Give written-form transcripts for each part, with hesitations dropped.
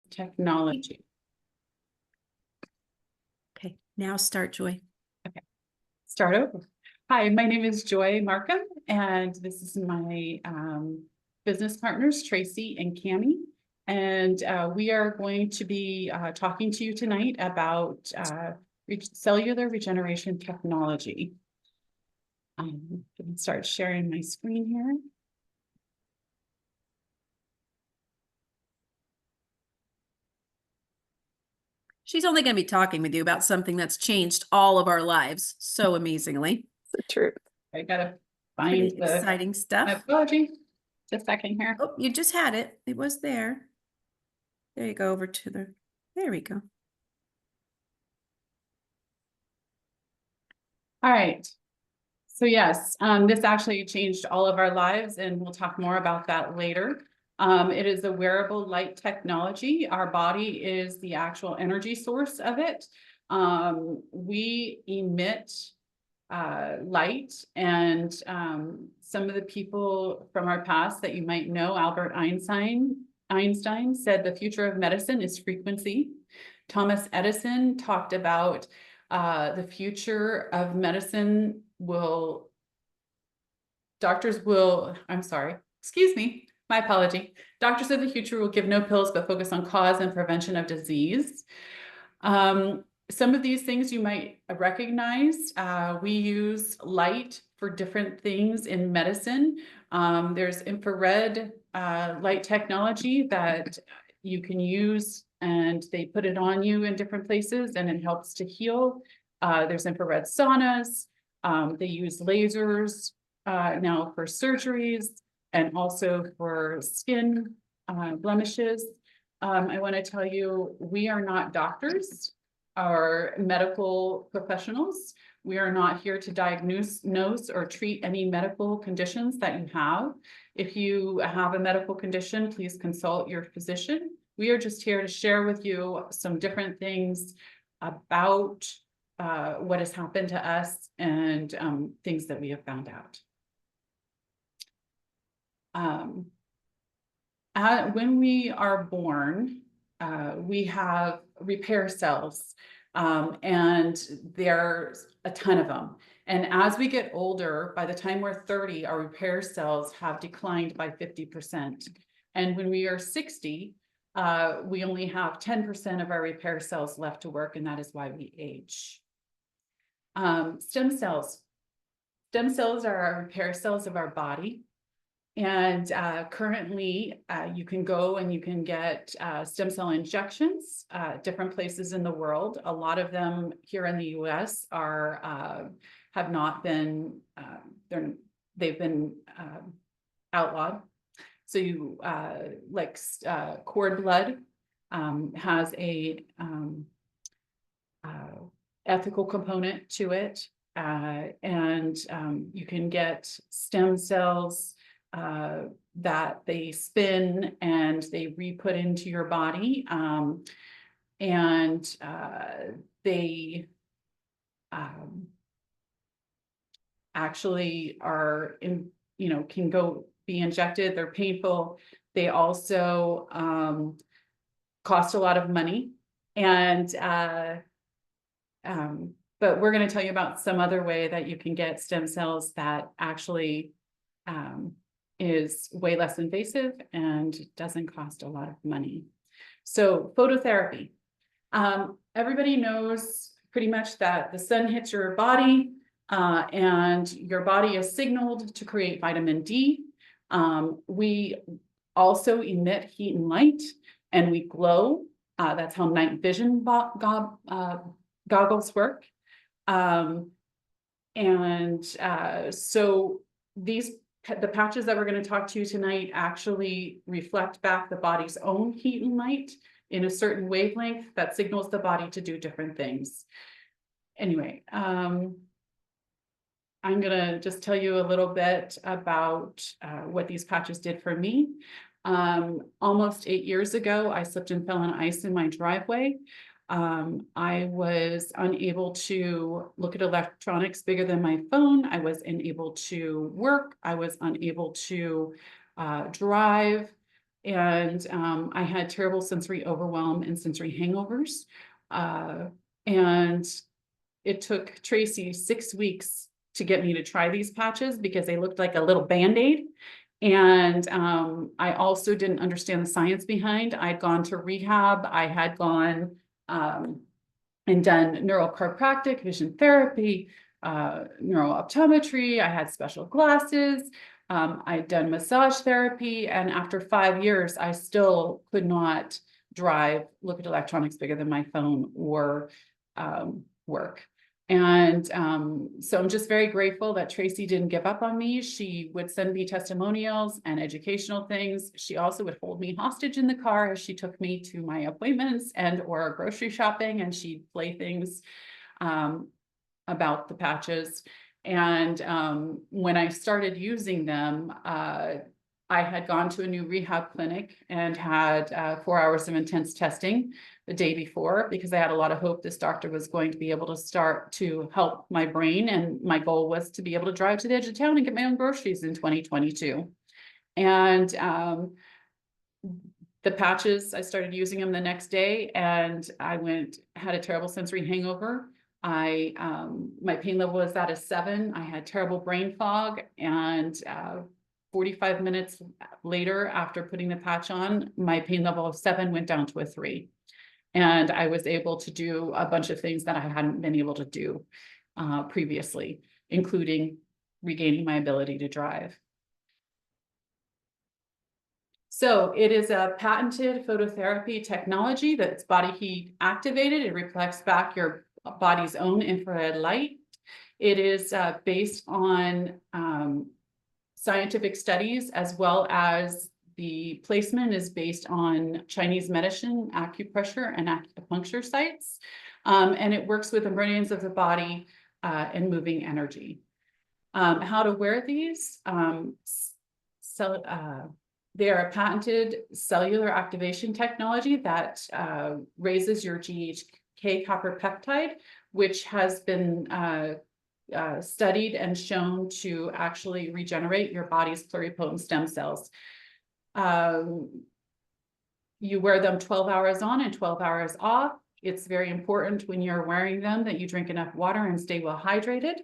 technology. Okay, now start, Joy. Okay, start over. Hi, my name is Joy Markham, and this is my business partners, Tracey and Cami. And we are going to be talking to you tonight about cellular regeneration technology. I'm going to start sharing my screen here. She's only going to be talking with you about something that's changed all of our lives so amazingly. The truth. I gotta find the exciting stuff. My apology. Just a second here. Oh, you just had it. It was there. There you go over to the, there we go. All right. So yes, this actually changed all of our lives, and we'll talk more about that later. It is a wearable light technology. Our body is the actual energy source of it. We emit light, and some of the people from our past that you might know, Albert Einstein said the future of medicine is frequency. Thomas Edison talked about the future of medicine excuse me, my apology. Doctors of the future will give no pills, but focus on cause and prevention of disease. Some of these things you might recognize. We use light for different things in medicine. There's infrared light technology that you can use, and they put it on you in different places, and it helps to heal. There's infrared saunas. They use lasers now for surgeries and also for skin blemishes. I want to tell you, we are not doctors or medical professionals. We are not here to diagnose or treat any medical conditions that you have. If you have a medical condition, please consult your physician. We are just here to share with you some different things about what has happened to us and things that we have found out. When we are born, we have repair cells, and there's a ton of them. And as we get older, by the time we're 30, our repair cells have declined by 50%. And when we are 60, we only have 10% of our repair cells left to work, and that is why we age. Stem cells. Stem cells are our repair cells of our body. And currently, you can go and you can get stem cell injections different places in the world. A lot of them here in the US are have not been, they've been outlawed. So you cord blood has a ethical component to it, and you can get stem cells that they spin and they re-put into your body, and they actually are can go be injected. They're painful. They also cost a lot of money, and but we're going to tell you about some other way that you can get stem cells that actually is way less invasive and doesn't cost a lot of money. So phototherapy. Everybody knows pretty much that the sun hits your body, and your body is signaled to create vitamin D. We also emit heat and light, and we glow. That's how night vision goggles work. So the patches that we're going to talk to you tonight actually reflect back the body's own heat and light in a certain wavelength that signals the body to do different things. Anyway, I'm going to just tell you a little bit about what these patches did for me. Almost 8 years ago, I slipped and fell on ice in my driveway. I was unable to look at electronics bigger than my phone. I was unable to work. I was unable to drive. And I had terrible sensory overwhelm and sensory hangovers. And it took Tracey 6 weeks to get me to try these patches because they looked like a little Band-Aid. And I also didn't understand the science behind. I'd gone to rehab. I had gone and done neurochiropractic, vision therapy, neurooptometry. I had special glasses. I'd done massage therapy. And after 5 years, I still could not drive, look at electronics bigger than my phone, or work. And so I'm just very grateful that Tracey didn't give up on me. She would send me testimonials and educational things. She also would hold me hostage in the car as she took me to my appointments and or grocery shopping, and she'd play things about the patches. And when I started using them, I had gone to a new rehab clinic and had 4 hours of intense testing the day before, because I had a lot of hope this doctor was going to be able to start to help my brain. And my goal was to be able to drive to the edge of town and get my own groceries in 2022. And the patches, I started using them the next day, and I had a terrible sensory hangover. My pain level was at a 7. I had terrible brain fog, and 45 minutes later, after putting the patch on, my pain level of 7 went down to a 3. And I was able to do a bunch of things that I hadn't been able to do previously, including regaining my ability to drive. So it is a patented phototherapy technology that's body heat activated. It reflects back your body's own infrared light. It is based on scientific studies, as well as the placement is based on Chinese medicine, acupressure, and acupuncture sites. And it works with the meridians of the body and moving energy. How to wear these? They are a patented cellular activation technology that raises your GHK copper peptide, which has been studied and shown to actually regenerate your body's pluripotent stem cells. You wear them 12 hours on and 12 hours off. It's very important when you're wearing them that you drink enough water and stay well hydrated.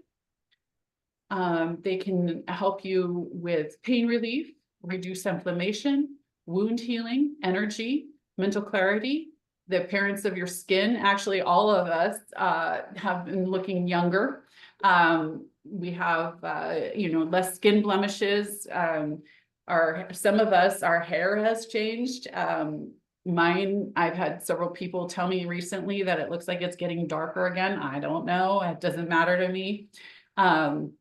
They can help you with pain relief, reduce inflammation, wound healing, energy, mental clarity, the appearance of your skin. Actually, all of us have been looking younger. We have, less skin blemishes. Some of us, our hair has changed. Mine, I've had several people tell me recently that it looks like it's getting darker again. I don't know. It doesn't matter to me. And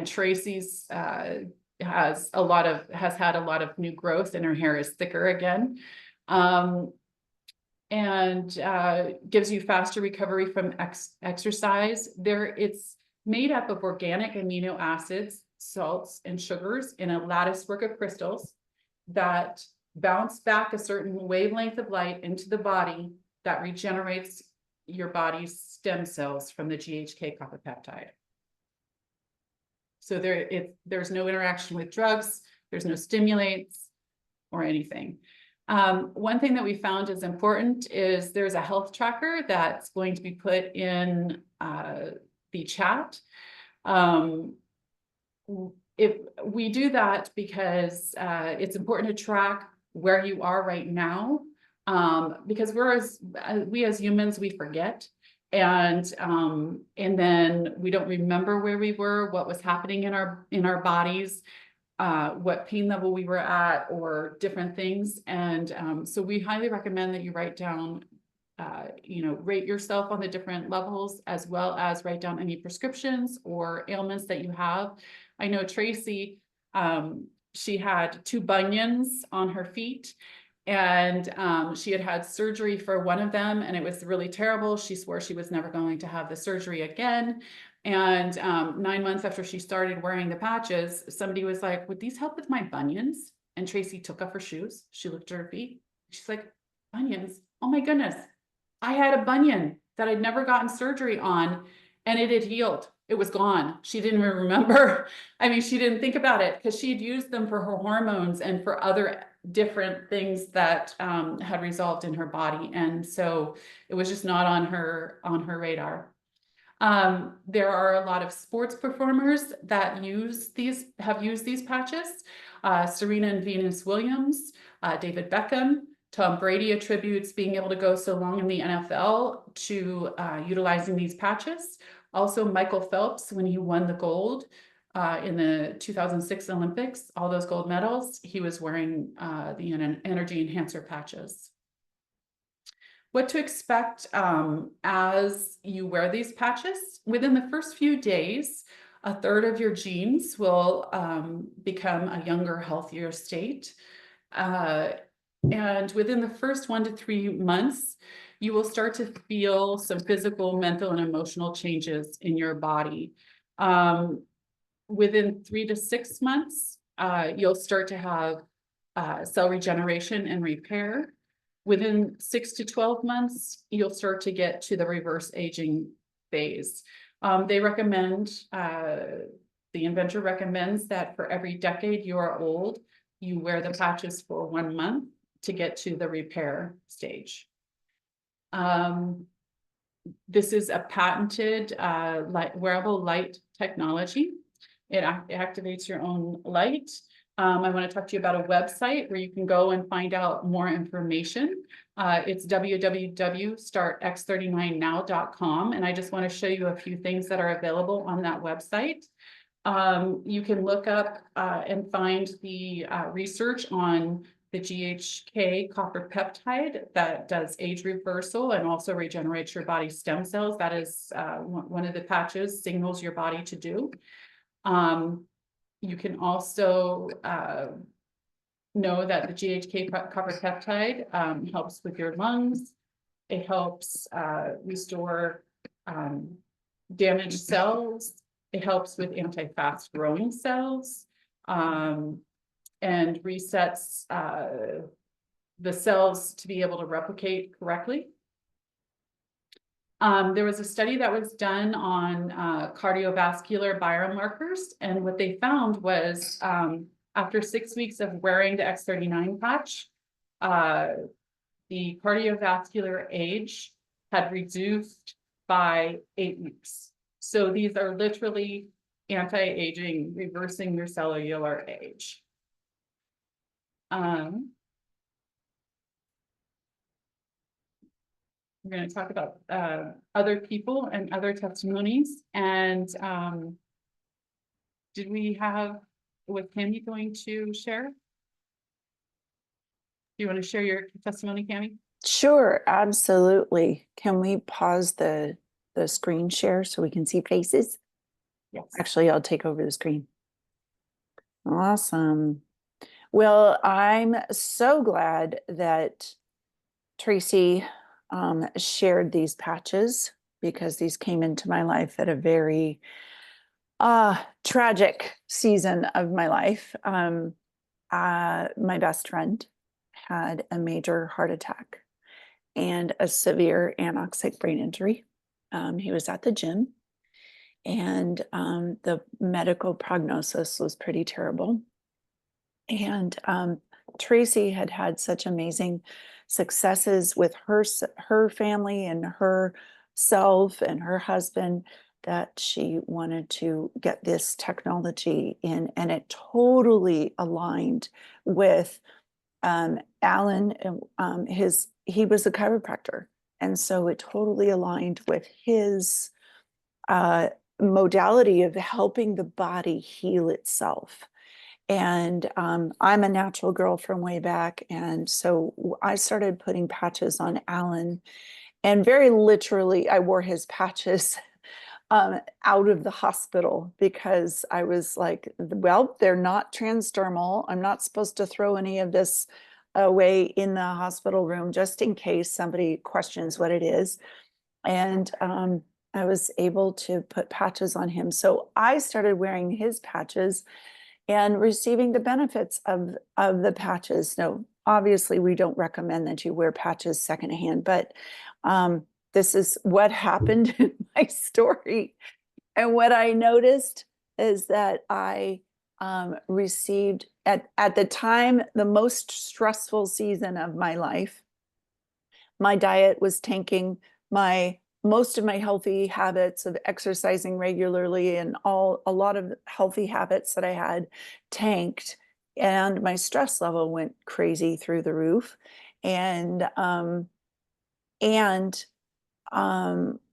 Tracey's has had a lot of new growth, and her hair is thicker again. And gives you faster recovery from exercise. It's made up of organic amino acids, salts, and sugars in a lattice work of crystals that bounce back a certain wavelength of light into the body that regenerates your body's stem cells from the GHK copper peptide. So there's no interaction with drugs, there's no stimulates or anything. One thing that we found is important is there's a health tracker that's going to be put in the chat. If we do that because it's important to track where you are right now, because we as humans, we forget. And then we don't remember where we were, what was happening in our bodies, what pain level we were at, or different things. And so we highly recommend that you write down, rate yourself on the different levels, as well as write down any prescriptions or ailments that you have. I know Tracey, she had 2 bunions on her feet, and she had surgery for one of them, and it was really terrible. She swore she was never going to have the surgery again. And 9 months after she started wearing the patches, somebody was like, would these help with my bunions? And Tracey took off her shoes. She looked at her feet. She's like, bunions? Oh my goodness. I had a bunion that I'd never gotten surgery on, and it had healed. It was gone. She didn't even remember. I mean, she didn't think about it because she had used them for her hormones and for other different things that had resolved in her body. And so it was just not on her radar. There are a lot of sports performers that have used these patches. Serena and Venus Williams, David Beckham, Tom Brady attributes being able to go so long in the NFL to utilizing these patches. Also, Michael Phelps, when he won the gold in the 2006 Olympics, all those gold medals, he was wearing the energy enhancer patches. What to expect as you wear these patches. Within the first few days, a third of your genes will become a younger, healthier state. And within the first 1 to 3 months, you will start to feel some physical, mental, and emotional changes in your body. Within 3 to 6 months, you'll start to have cell regeneration and repair. Within 6 to 12 months, you'll start to get to the reverse aging phase. They recommend, the inventor recommends that for every decade you are old, you wear the patches for 1 month to get to the repair stage. This is a patented wearable light technology. It activates your own light. I want to talk to you about a website where you can go and find out more information. It's www.startx39now.com. And I just want to show you a few things that are available on that website. You can look up and find the research on the GHK copper peptide that does age reversal and also regenerates your body's stem cells. That is one of the patches signals your body to do. You can also know that the GHK copper peptide helps with your lungs. It helps restore damaged cells. It helps with anti-fast growing cells and resets the cells to be able to replicate correctly. There was a study that was done on cardiovascular biomarkers, and what they found was after 6 weeks of wearing the X39 patch, the cardiovascular age had reduced by 8 weeks. So these are literally anti-aging, reversing your cellular age. We're going to talk about other people and other testimonies. And was Cami going to share? Do you want to share your testimony, Cami? Sure, absolutely. Can we pause the screen share so we can see faces? Yes. Actually, I'll take over the screen. Awesome. Well, I'm so glad that Tracey shared these patches, because these came into my life at a very tragic season of my life. My best friend had a major heart attack and a severe anoxic brain injury. He was at the gym, and the medical prognosis was pretty terrible. And Tracey had had such amazing successes with her family and herself and her husband that she wanted to get this technology in, and it totally aligned with Alan. He was a chiropractor, and so it totally aligned with his modality of helping the body heal itself. And I'm a natural girl from way back. And so I started putting patches on Alan, and very literally I wore his patches out of the hospital, because I was like, well, they're not transdermal. I'm not supposed to throw any of this away in the hospital room just in case somebody questions what it is. And I was able to put patches on him. So I started wearing his patches and receiving the benefits of the patches. Now, obviously, we don't recommend that you wear patches secondhand, but this is what happened in my story. And what I noticed is that I received at the time the most stressful season of my life. My diet was tanking. Most of my healthy habits of exercising regularly and a lot of healthy habits that I had tanked, and my stress level went crazy through the roof. And and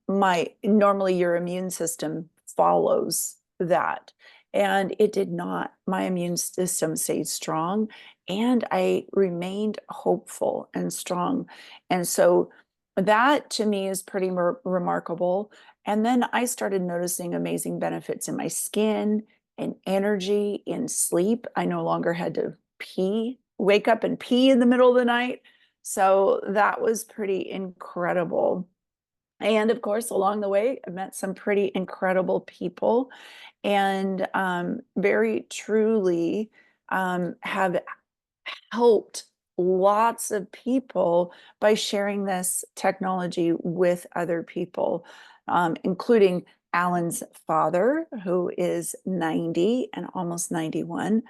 my normally your immune system follows that, and it did not. My immune system stayed strong, and I remained hopeful and strong. And so that to me is pretty remarkable. And then I started noticing amazing benefits in my skin and energy, in sleep. I no longer had to wake up and pee in the middle of the night. So that was pretty incredible. And of course, along the way, I met some pretty incredible people, and very truly have helped lots of people by sharing this technology with other people, including Alan's father, who is 90 and almost 91.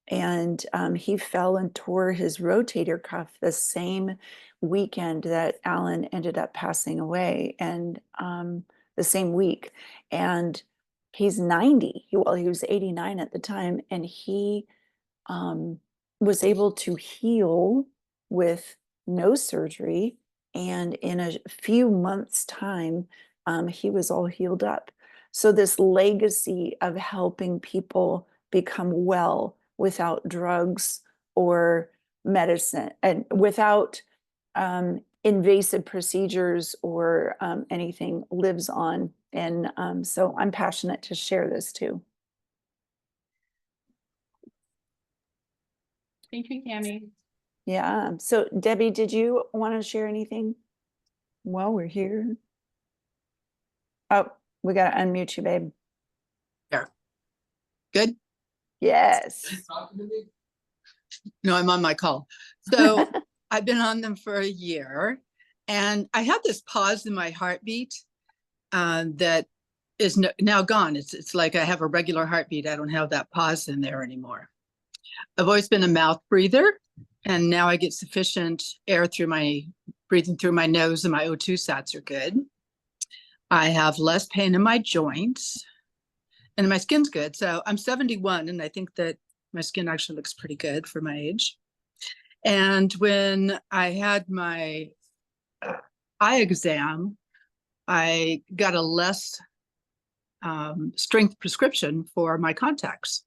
And he fell and tore his rotator cuff the same weekend that Alan ended up passing away, and the same week. And he's 90. Well, he was 89 at the time, and he was able to heal with no surgery. And in a few months' time, he was all healed up. So this legacy of helping people become well without drugs or medicine, and without invasive procedures or anything, lives on. And so I'm passionate to share this too. Thank you, Cami. Yeah. So Debi, did you want to share anything while we're here? Oh, we got to unmute you, babe. There. Good? Yes. No, I'm on my call. So I've been on them for a year, and I had this pause in my heartbeat that is now gone. It's like I have a regular heartbeat. I don't have that pause in there anymore. I've always been a mouth breather, and now I get sufficient air through breathing through my nose, and my O2 sats are good. I have less pain in my joints, and my skin's good. So I'm 71, and I think that my skin actually looks pretty good for my age. And when I had my eye exam, I got a less strength prescription for my contacts.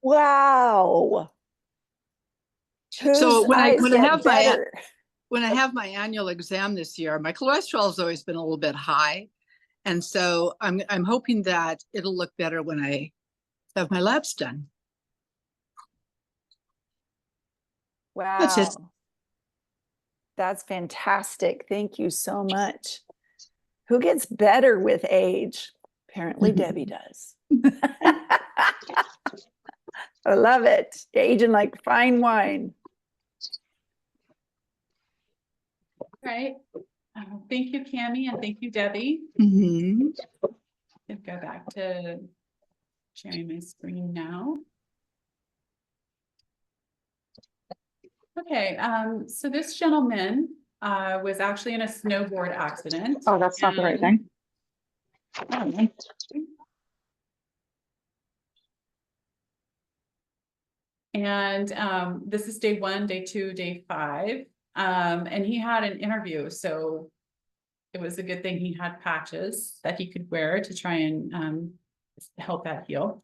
Wow. So when I better? when I have my annual exam this year, my cholesterol has always been a little bit high. And so I'm hoping that it'll look better when I have my labs done. Wow. That's it. That's fantastic. Thank you so much. Who gets better with age? Apparently Debi does. I love it. Aging like fine wine. All right. Thank you, Cami, and thank you, Debi. Mm-hmm. I'll go back to sharing my screen now. Okay, so this gentleman was actually in a snowboard accident. Oh, that's not the right thing. And this is day 1, day 2, day 5. And he had an interview, so it was a good thing he had patches that he could wear to try and help that heal.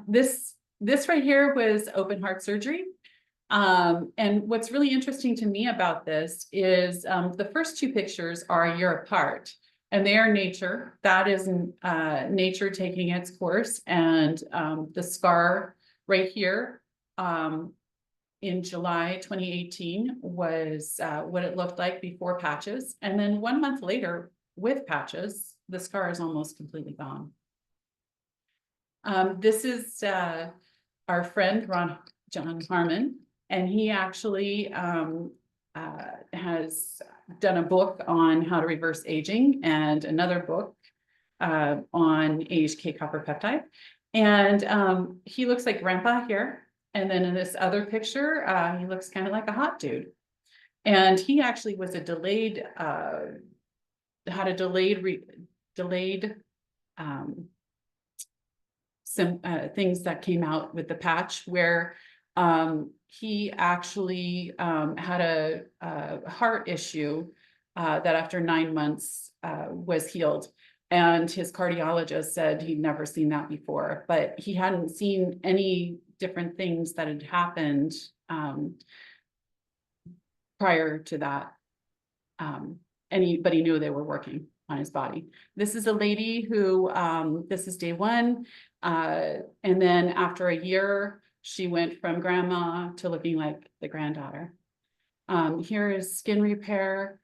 This right here was open heart surgery. And what's really interesting to me about this is the first 2 pictures are a year apart, and they are nature. That is nature taking its course. And the scar right here in July 2018 was what it looked like before patches. And then 1 month later with patches, the scar is almost completely gone. This is our friend, John Carmen, and he actually has done a book on how to reverse aging and another book on AHK copper peptide. And he looks like grandpa here. And then in this other picture, he looks kind of like a hot dude. And he actually was a delayed, had a delayed some things that came out with the patch where he actually had a heart issue that after 9 months was healed. And his cardiologist said he'd never seen that before, but he hadn't seen any different things that had happened prior to that. But he knew they were working on his body. This is a lady who, this is day one. And then after a year, she went from grandma to looking like the granddaughter. Here is skin repair.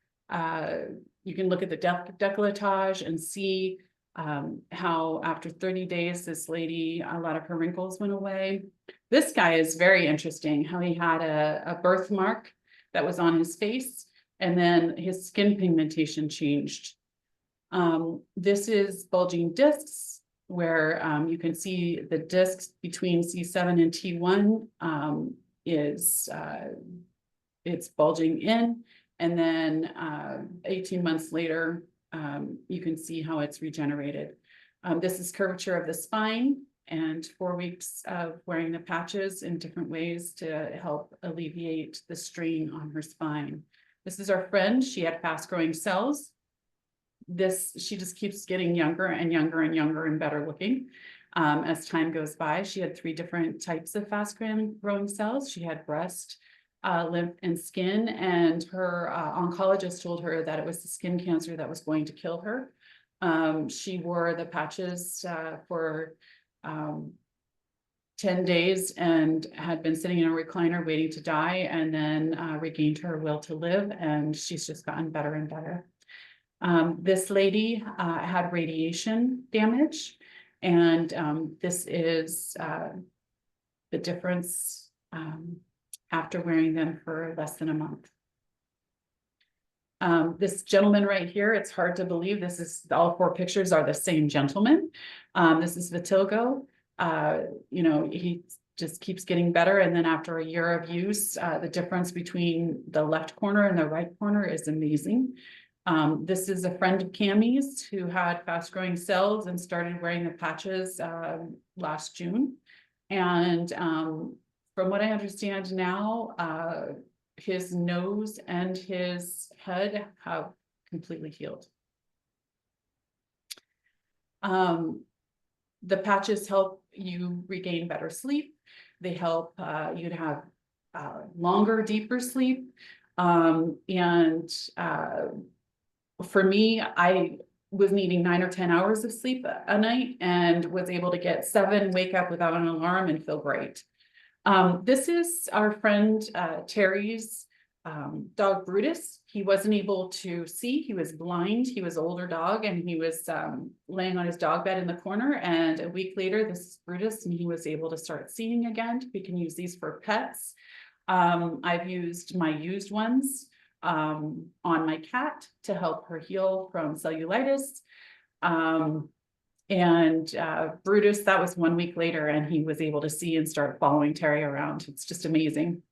You can look at the décolletage and see how after 30 days, this lady, a lot of her wrinkles went away. This guy is very interesting, how he had a birthmark that was on his face, and then his skin pigmentation changed. This is bulging discs, where you can see the discs between C7 and T1 it's bulging in, and then 18 months later, you can see how it's regenerated. This is curvature of the spine, and 4 weeks of wearing the patches in different ways to help alleviate the strain on her spine. This is our friend. She had fast growing cells. She just keeps getting younger and younger and younger and better looking as time goes by. She had 3 different types of fast growing cells. She had breast, lymph, and skin, and her oncologist told her that it was the skin cancer that was going to kill her. She wore the patches for 10 days and had been sitting in a recliner waiting to die, and then regained her will to live, and she's just gotten better and better. This lady had radiation damage, and this is the difference after wearing them for less than a month. This gentleman right here, it's hard to believe this is, all 4 pictures are the same gentleman. This is Vitigo. You know, he just keeps getting better, and then after a year of use, the difference between the left corner and the right corner is amazing. This is a friend of Cami's who had fast growing cells and started wearing the patches last June. And from what I understand now, his nose and his head have completely healed. The patches help you regain better sleep. They help you to have longer, deeper sleep. For me, I was needing 9 or 10 hours of sleep a night and was able to get 7, wake up without an alarm and feel great. This is our friend Terry's dog Brutus. He wasn't able to see, he was blind, he was an older dog, and he was laying on his dog bed in the corner, and a week later, this is Brutus, and he was able to start seeing again. We can use these for pets. I've used my used ones on my cat to help her heal from cellulitis. Brutus, that was 1 week later, and he was able to see and start following Terry around. It's just amazing.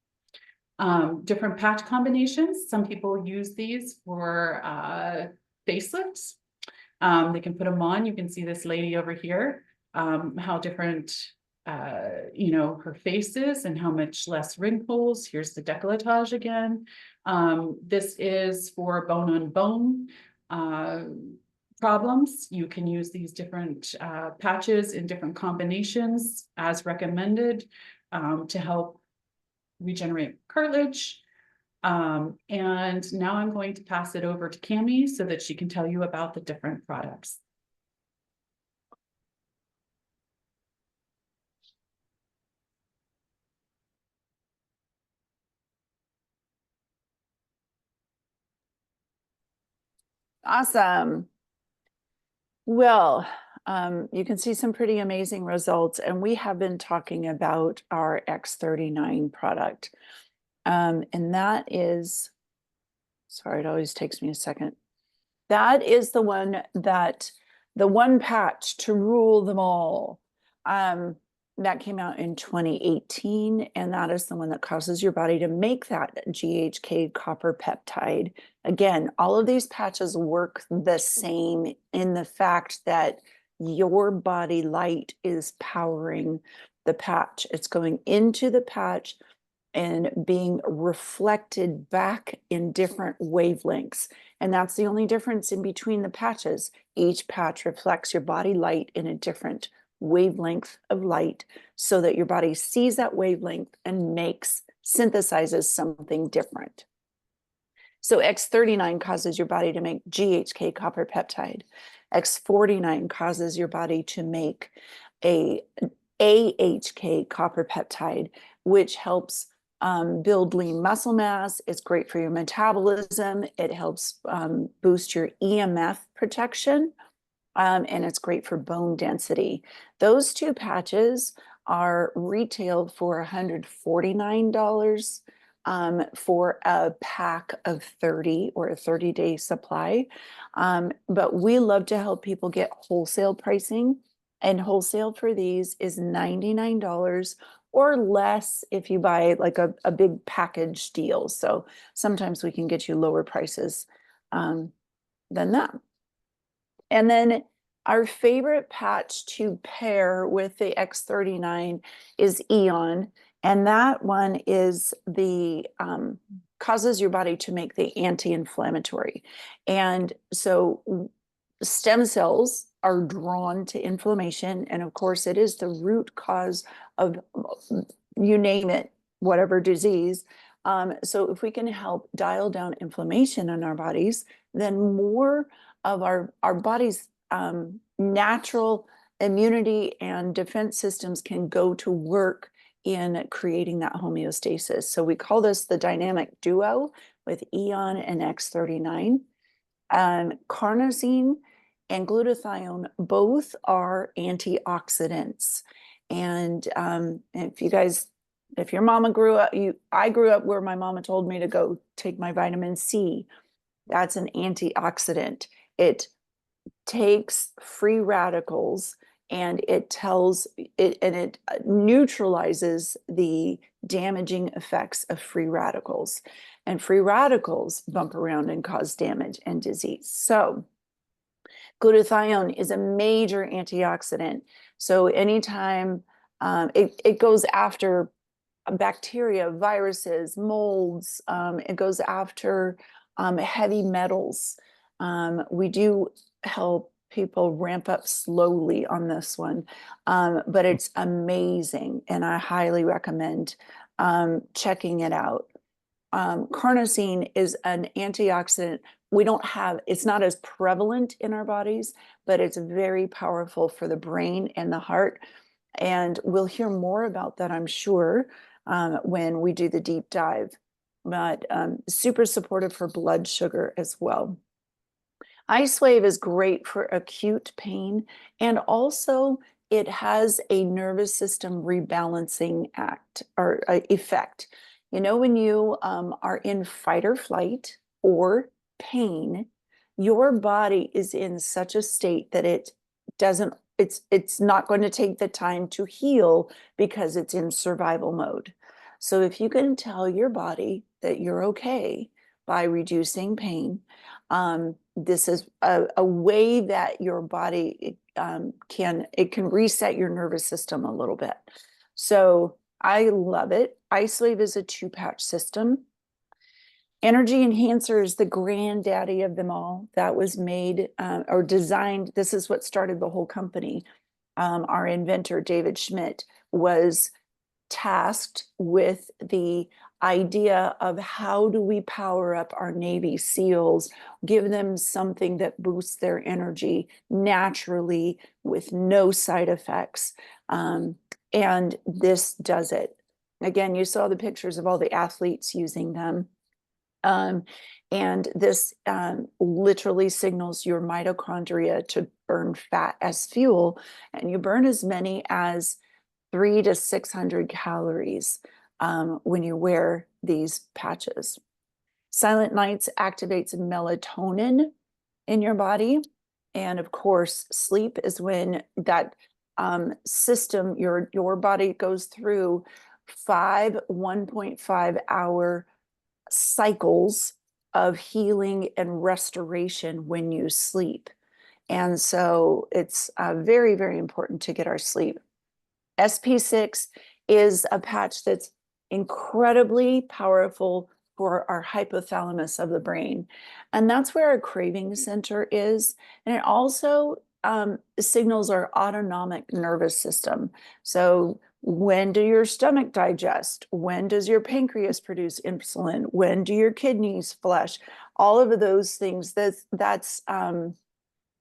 Different patch combinations. Some people use these for facelifts. They can put them on. You can see this lady over here, how different you know, her face is and how much less wrinkles. Here's the décolletage again. This is for bone on bone problems. You can use these different patches in different combinations as recommended to help regenerate cartilage. And now I'm going to pass it over to Cami so that she can tell you about the different products. Awesome. Well, you can see some pretty amazing results, and we have been talking about our X39 product. And that is, sorry, it always takes me a second. That is the one patch to rule them all. That came out in 2018, and that is the one that causes your body to make that GHK copper peptide. Again, all of these patches work the same in the fact that your body light is powering the patch. It's going into the patch and being reflected back in different wavelengths. And that's the only difference in between the patches. Each patch reflects your body light in a different wavelength of light so that your body sees that wavelength and synthesizes something different. So X39 causes your body to make GHK copper peptide. X49 causes your body to make a AHK copper peptide, which helps build lean muscle mass. It's great for your metabolism. It helps boost your EMF protection. And it's great for bone density. Those two patches are retailed for $149 for a pack of 30 or a 30-day supply. But we love to help people get wholesale pricing, and wholesale for these is $99 or less if you buy like a big package deal. So sometimes we can get you lower prices than that. And then our favorite patch to pair with the X39 is Eon. And that one is the causes your body to make the anti-inflammatory. And so stem cells are drawn to inflammation. And of course, it is the root cause of, you name it, whatever disease. So if we can help dial down inflammation in our bodies, then more of our body's natural immunity and defense systems can go to work in creating that homeostasis. So we call this the dynamic duo with Eon and X39. Carnosine and glutathione both are antioxidants. And if your mama grew up, I grew up where my mama told me to go take my vitamin C. That's an antioxidant. It takes free radicals and it neutralizes the damaging effects of free radicals. And free radicals bump around and cause damage and disease. So glutathione is a major antioxidant. So anytime it goes after bacteria, viruses, molds, it goes after heavy metals. We do help people ramp up slowly on this one, but it's amazing, and I highly recommend checking it out. Carnosine is an antioxidant. It's not as prevalent in our bodies, but it's very powerful for the brain and the heart. And we'll hear more about that, I'm sure, when we do the deep dive, but super supportive for blood sugar as well. Icewave is great for acute pain, and also it has a nervous system rebalancing effect. You know, when you are in fight or flight or pain, your body is in such a state that it's not going to take the time to heal because it's in survival mode. So if you can tell your body that you're okay by reducing pain, this is a way that your body can reset your nervous system a little bit. So I love it. Icewave is a 2-patch system. Energy Enhancer is the granddaddy of them all. That was made or designed. This is what started the whole company. Our inventor, David Schmidt, was tasked with the idea of how do we power up our Navy SEALs, give them something that boosts their energy naturally with no side effects. And this does it. Again, you saw the pictures of all the athletes using them. And this literally signals your mitochondria to burn fat as fuel, and you burn as many as 300 to 600 calories when you wear these patches. Silent Nights activates melatonin in your body. And of course, sleep is when that system, your body goes through 5 1.5 hour cycles of healing and restoration when you sleep. And so it's very, very important to get our sleep. SP6 is a patch that's incredibly powerful for our hypothalamus of the brain. And that's where our craving center is. And it also signals our autonomic nervous system. So when do your stomach digest? When does your pancreas produce insulin? When do your kidneys flush? All of those things, that's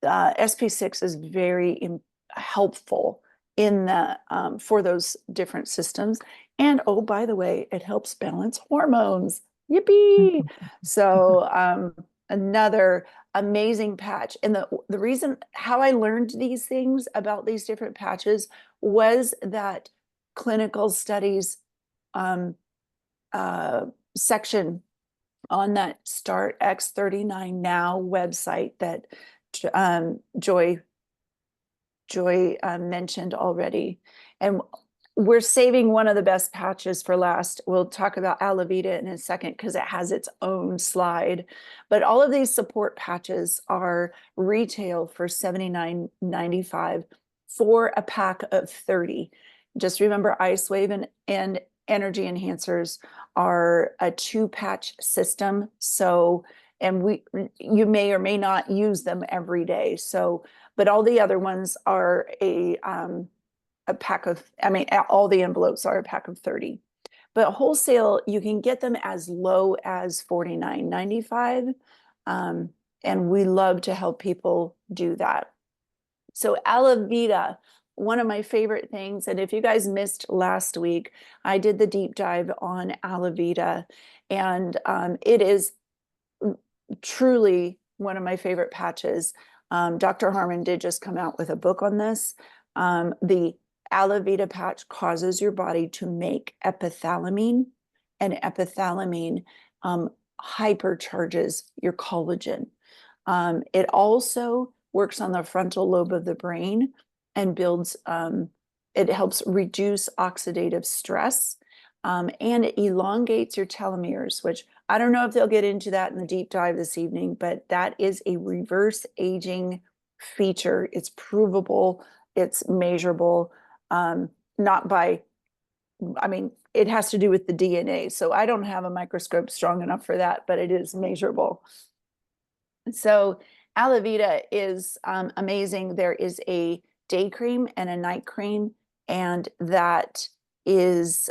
SP6 is very helpful in the for those different systems. And oh, by the way, it helps balance hormones. Yippee! So another amazing patch. And the reason how I learned these things about these different patches was that clinical studies section on that Start X39 Now website that Joy mentioned already. And we're saving one of the best patches for last. We'll talk about Alavita in a second because it has its own slide. But all of these support patches are retail for $79.95 for a pack of 30. Just remember, Icewave and energy enhancers are a 2-patch system. So, and you may or may not use them every day. So, but all the other ones are a pack of, I mean, all the envelopes are a pack of 30. But wholesale, you can get them as low as $49.95. And we love to help people do that. So Alavita, one of my favorite things, and if you guys missed last week, I did the deep dive on Alavita, and it is truly one of my favorite patches. Dr. Harmon did just come out with a book on this. The Alavita patch causes your body to make epithalamine, and epithalamine hypercharges your collagen. It also works on the frontal lobe of the brain and builds, it helps reduce oxidative stress, and it elongates your telomeres, which I don't know if they'll get into that in the deep dive this evening, but that is a reverse aging feature. It's provable, it's measurable, not by, I mean, it has to do with the DNA. So I don't have a microscope strong enough for that, but it is measurable. So Alavita is amazing. There is a day cream and a night cream, and that is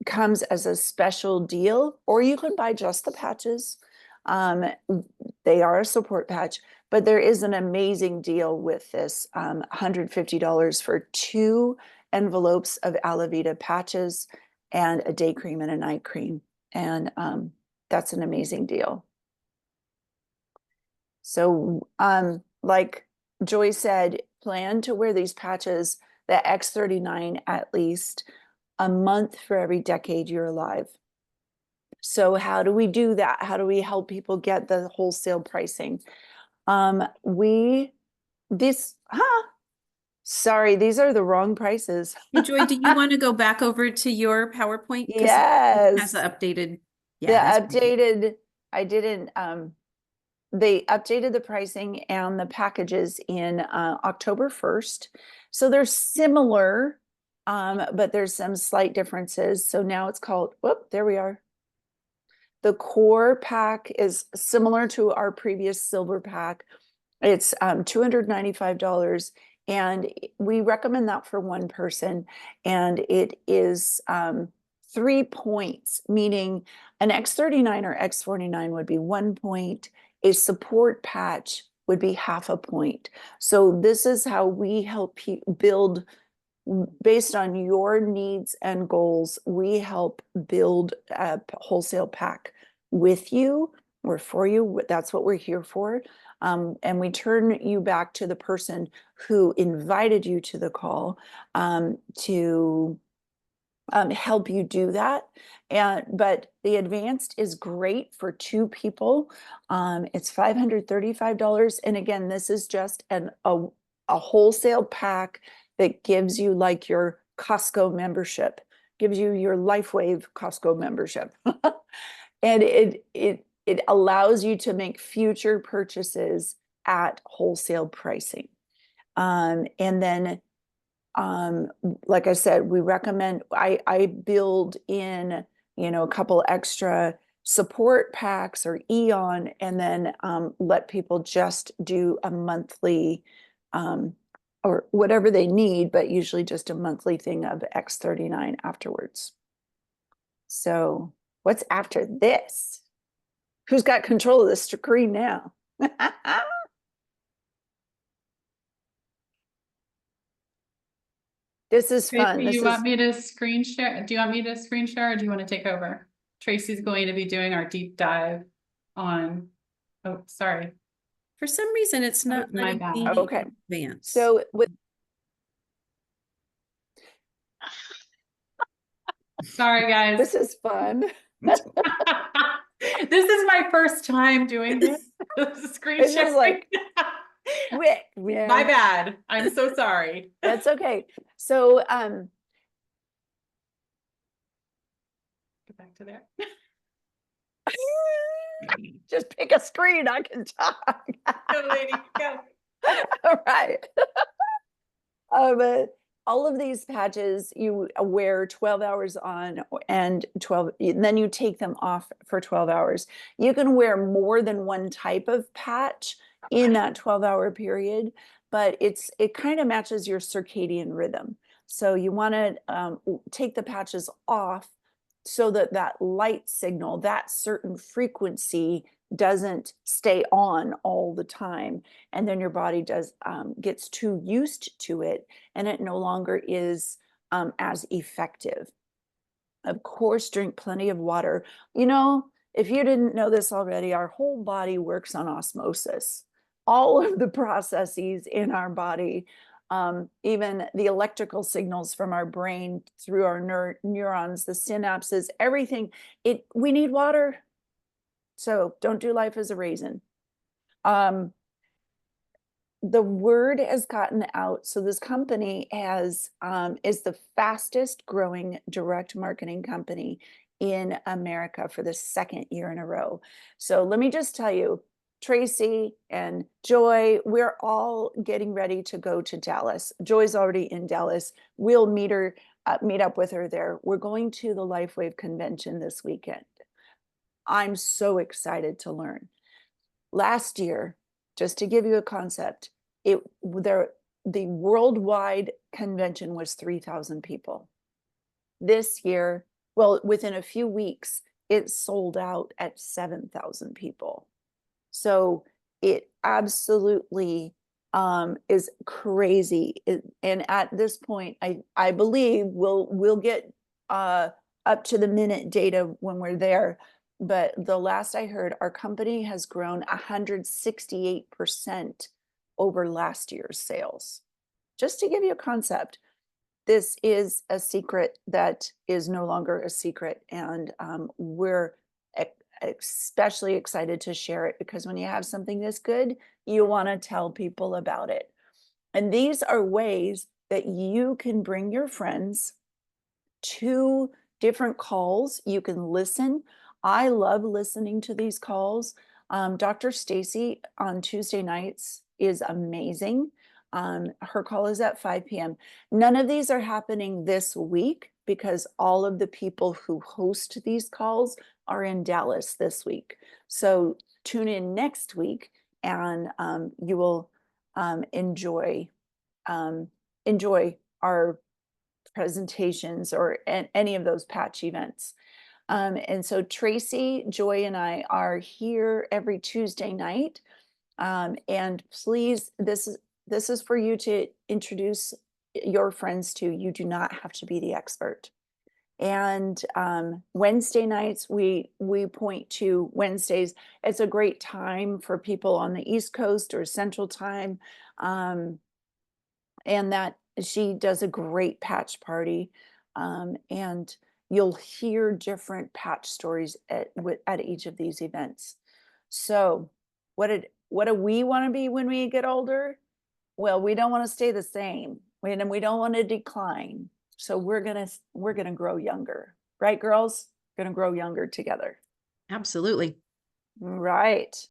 comes as a special deal, or you can buy just the patches. They are a support patch, but there is an amazing deal with this, $150 for 2 envelopes of Alavita patches and a day cream and a night cream. And that's an amazing deal. So like Joy said, plan to wear these patches, the X39 at least, a month for every decade you're alive. So how do we do that? How do we help people get the wholesale pricing? Sorry, these are the wrong prices. Hey, Joy, do you want to go back over to your PowerPoint? 'Cause it has Yes. the updated. I didn't, they updated the pricing and the packages in October 1st. So they're similar, but there's some slight differences. So now it's called, whoop, there we are. The core pack is similar to our previous silver pack. It's $295, and we recommend that for one person. And it is 3 points, meaning an X39 or X49 would be 1 point. A support patch would be half a point. So this is how we help build, based on your needs and goals, we help build a wholesale pack with you or for you. That's what we're here for. And we turn you back to the person who invited you to the call to help you do that. But the advanced is great for 2 people. It's $535. And again, this is just a wholesale pack that gives you like your Costco membership, gives you your Lifewave Costco membership. And it allows you to make future purchases at wholesale pricing. And then, like I said, we recommend, I build in, a couple extra support packs or Eon, and then let people just do a monthly, or whatever they need, but usually just a monthly thing of X39 afterwards. So what's after this? Who's got control of the screen now? This is fun. Tracy, you want me to screen share? Do you want me to screen share or do you want to take over? Tracy's going to be doing our deep dive on, oh, sorry. For some reason, it's not My letting bad. me Okay. advance. So with Sorry, guys. this is fun. This is my first time doing this. Screen It's just sharing. like, quick, yeah. My bad. I'm so sorry. That's okay. So Go back to there. just pick a screen, I can talk. Go, lady, go. All right. All of these patches you wear 12 hours on and 12, then you take them off for 12 hours. You can wear more than one type of patch in that 12-hour period, but it kind of matches your circadian rhythm. So you want to take the patches off so that that light signal, that certain frequency doesn't stay on all the time, and then your body gets too used to it and it no longer is as effective. Of course, drink plenty of water. If you didn't know this already, our whole body works on osmosis. All of the processes in our body, even the electrical signals from our brain through our neurons, the synapses, everything, we need water. So don't do life as a raisin. The word has gotten out. So this company is the fastest growing direct marketing company in America for the second year in a row. So let me just tell you, Tracey and Joy, we're all getting ready to go to Dallas. Joy's already in Dallas. We'll meet up with her there. We're going to the Lifewave convention this weekend. I'm so excited to learn. Last year, just to give you a concept, the worldwide convention was 3,000 people. This year, well, within a few weeks, it sold out at 7,000 people. So it absolutely is crazy. And at this point, I believe we'll get up to the minute data when we're there. But the last I heard, our company has grown 168% over last year's sales. Just to give you a concept, this is a secret that is no longer a secret. And we're especially excited to share it, because when you have something this good, you want to tell people about it. And these are ways that you can bring your friends to different calls. You can listen. I love listening to these calls. Dr. Stacy on Tuesday nights is amazing. Her call is at 5 p.m. None of these are happening this week because all of the people who host these calls are in Dallas this week. So tune in next week and you will enjoy our presentations or any of those patch events. And so Tracey, Joy, and I are here every Tuesday night. And please, this is for you to introduce your friends to. You do not have to be the expert. And Wednesday nights, we point to Wednesdays. It's a great time for people on the East Coast or Central Time. And that she does a great patch party. And you'll hear different patch stories at each of these events. So what do we want to be when we get older? Well, we don't want to stay the same. And we don't want to decline. So we're gonna grow younger, right, girls? Gonna grow younger together. Absolutely. Right.